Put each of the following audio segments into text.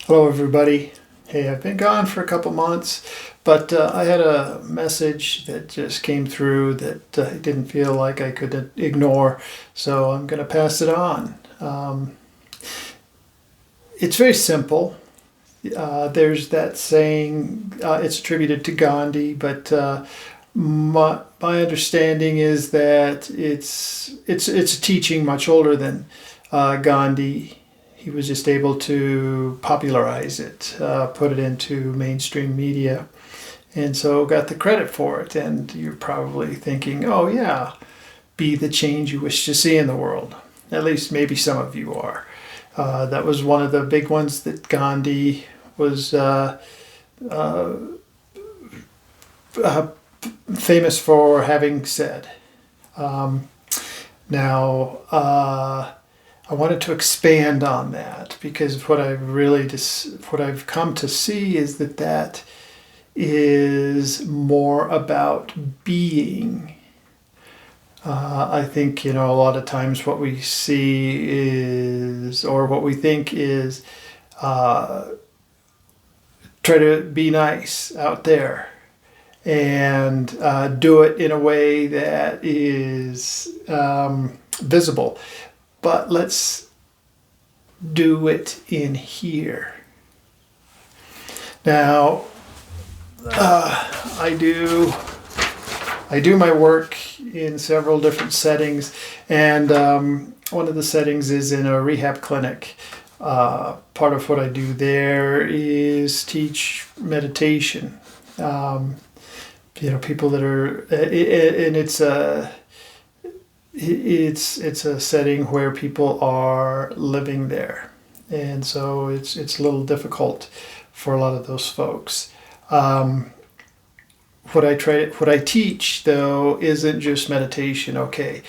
Hello, everybody. Hey, I've been gone for a couple months, but I had a message that just came through that I didn't feel like I could ignore, so I'm going to pass it on. It's very simple. There's that saying, it's attributed to Gandhi, but my understanding is that it's a teaching much older than Gandhi. He was just able to popularize it, put it into mainstream media, and so got the credit for it. And you're probably thinking, oh yeah, be the change you wish to see in the world. At least maybe some of you are. That was one of the big ones that Gandhi was famous for having said. Now, I wanted to expand on that because what I've come to see is that is more about being. I think, a lot of times what we see is, or what we think is, try to be nice out there and do it in a way that is visible. But let's do it in here. Now, I do my work in several different settings, and one of the settings is in a rehab clinic. Part of what I do there is teach meditation. People that are, and it's a setting where people are living there, and so it's a little difficult for a lot of those folks. What I teach though isn't just meditation. Okay,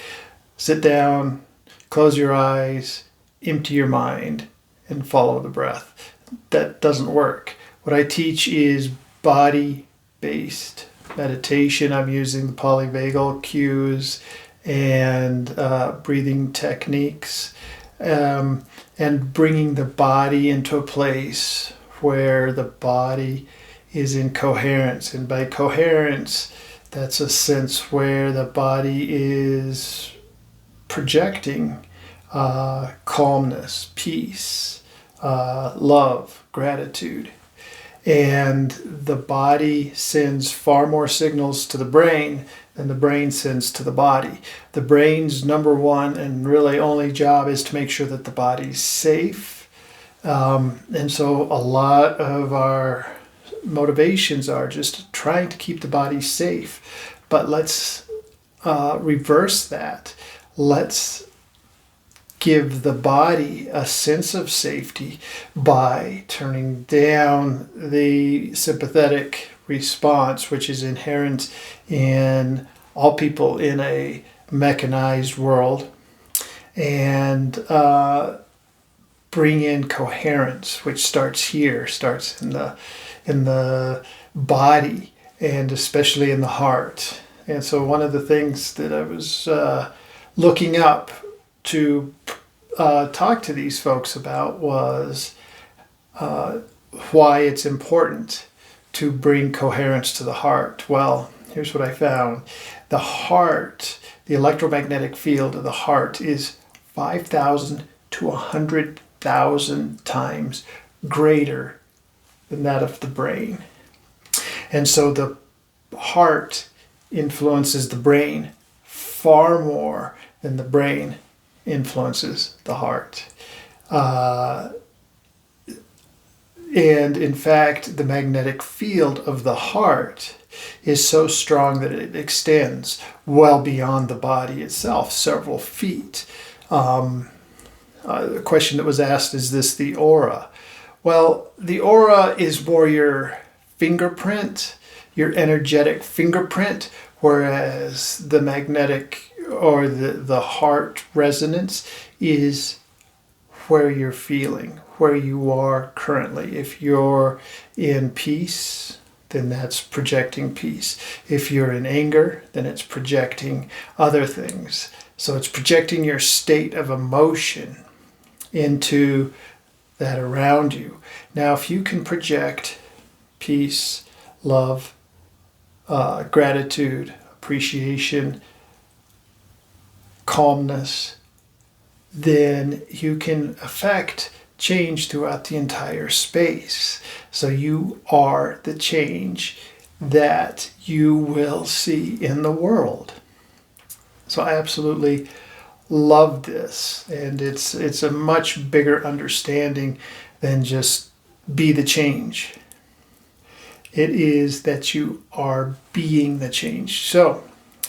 sit down, close your eyes, empty your mind, and follow the breath. That doesn't work. What I teach is body-based meditation. I'm using the polyvagal cues and breathing techniques, and bringing the body into a place where the body is in coherence. And by coherence, that's a sense where the body is projecting calmness, peace, love, gratitude. And the body sends far more signals to the brain than the brain sends to the body. The brain's number one and really only job is to make sure that the body's safe. And so a lot of our motivations are just trying to keep the body safe. But let's reverse that. Let's give the body a sense of safety by turning down the sympathetic response, which is inherent in all people in a mechanized world, and bring in coherence, which starts in the body, and especially in the heart. And so one of the things that I was looking up to talk to these folks about was why it's important to bring coherence to the heart. Well, here's what I found. The heart, the electromagnetic field of the heart is 5,000 to 100,000 times greater than that of the brain. And so the heart influences the brain far more than the brain influences the heart. And in fact, the magnetic field of the heart is so strong that it extends well beyond the body itself, several feet. The question that was asked, is this the aura? Well, the aura is more your fingerprint, your energetic fingerprint, whereas the magnetic or the heart resonance is where you're feeling, where you are currently. If you're in peace, then that's projecting peace. If you're in anger, then it's projecting other things. So it's projecting your state of emotion into that around you. Now, if you can project peace, love, gratitude, appreciation, calmness, then you can affect change throughout the entire space. So you are the change that you will see in the world. So I absolutely love this, and it's a much bigger understanding than just be the change. It is that you are being the change. So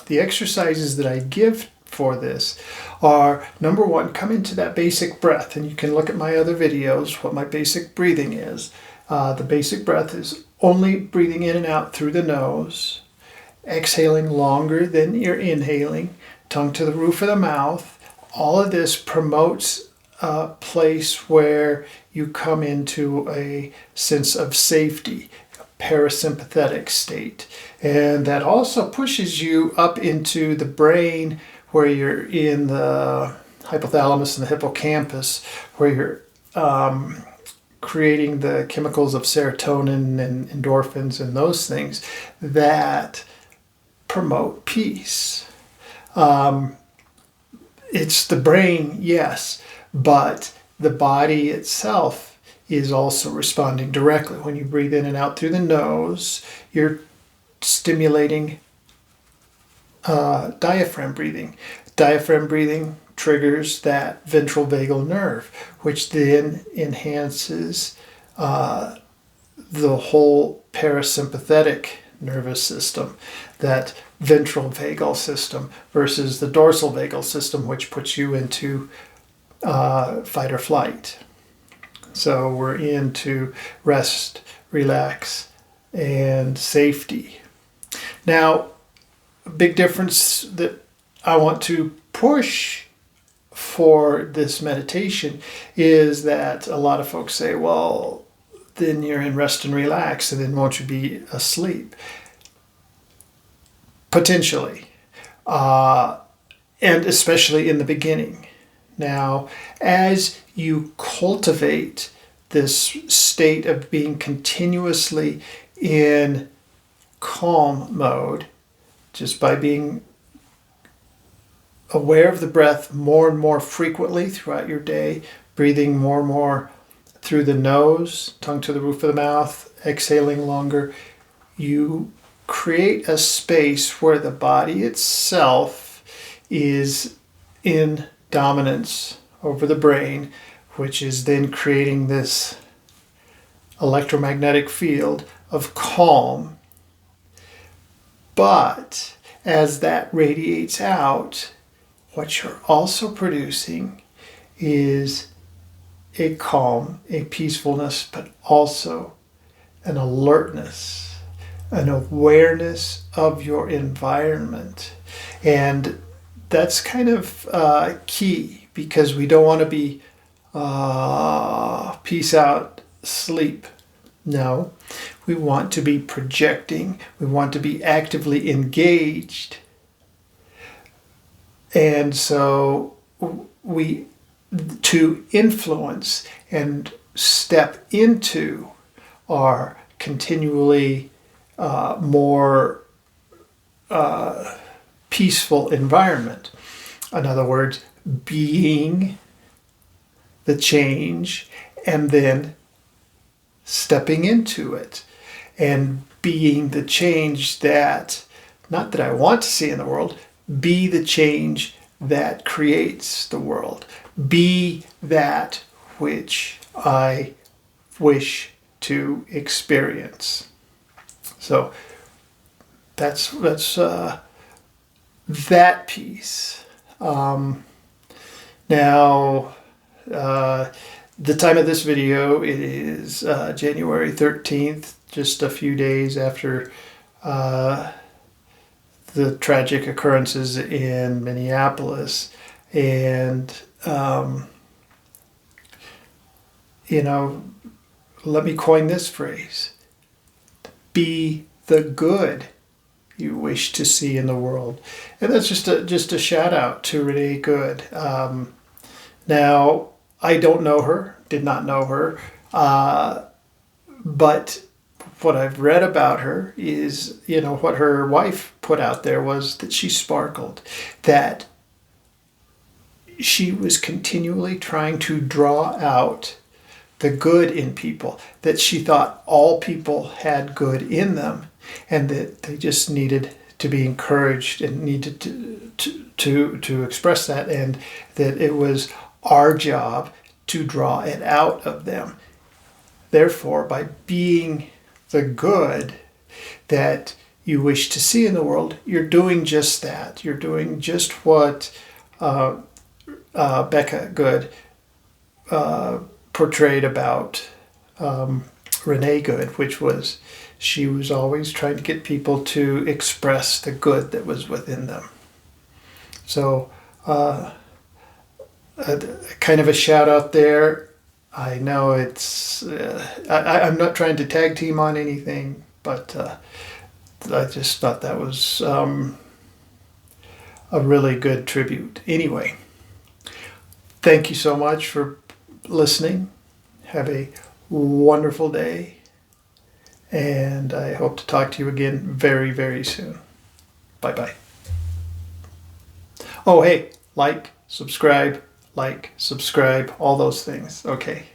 the exercises that I give for this are, number one, come into that basic breath, and you can look at my other videos what my basic breathing is. The basic breath is only breathing in and out through the nose, exhaling longer than you're inhaling, tongue to the roof of the mouth. All of this promotes a place where you come into a sense of safety, a parasympathetic state. And that also pushes you up into the brain where you're in the hypothalamus and the hippocampus, where you're creating the chemicals of serotonin and endorphins and those things that promote peace. It's the brain, yes, but the body itself is also responding directly. When you breathe in and out through the nose, you're stimulating diaphragm breathing. Diaphragm breathing triggers that ventral vagal nerve, which then enhances the whole parasympathetic nervous system, that ventral vagal system versus the dorsal vagal system, which puts you into fight or flight. So we're into rest, relax, and safety. Now, a big difference that I want to push for this meditation is that a lot of folks say, well, then you're in rest and relax, and then won't you be asleep? Potentially, and especially in the beginning. Now, as you cultivate this state of being continuously in calm mode, just by being aware of the breath more and more frequently throughout your day, breathing more and more through the nose, tongue to the roof of the mouth, exhaling longer, you create a space where the body itself is in dominance over the brain, which is then creating this electromagnetic field of calm. But as that radiates out, what you're also producing is a calm, a peacefulness, but also an alertness, an awareness of your environment. And that's kind of key, because we don't want to be peace out, sleep. No, we want to be projecting. We want to be actively engaged. And so to influence and step into our continually more peaceful environment. In other words, being the change and then stepping into it and being the change that, not that I want to see in the world, be the change that creates the world. Be that which I wish to experience. So that's that piece. Now, the time of this video, it is January 13th, just a few days after the tragic occurrences in Minneapolis. And, let me coin this phrase: be the good you wish to see in the world. And that's just a shout out to Renee Good. Now, I don't know her did not know her. But what I've read about her is, what her wife put out there was that she sparkled, that she was continually trying to draw out the good in people, that she thought all people had good in them, and that they just needed to be encouraged and needed to express that, and that it was our job to draw it out of them. Therefore, by being the good that you wish to see in the world, you're doing just that. You're doing just what Becca Good portrayed about Renee Good, which was she was always trying to get people to express the good that was within them. So, kind of a shout out there. I know it's, I'm not trying to tag team on anything, but I just thought that was a really good tribute. Anyway, thank you so much for listening. Have a wonderful day, and I hope to talk to you again very, very soon. Bye-bye. Oh, hey, like, subscribe, all those things. Okay.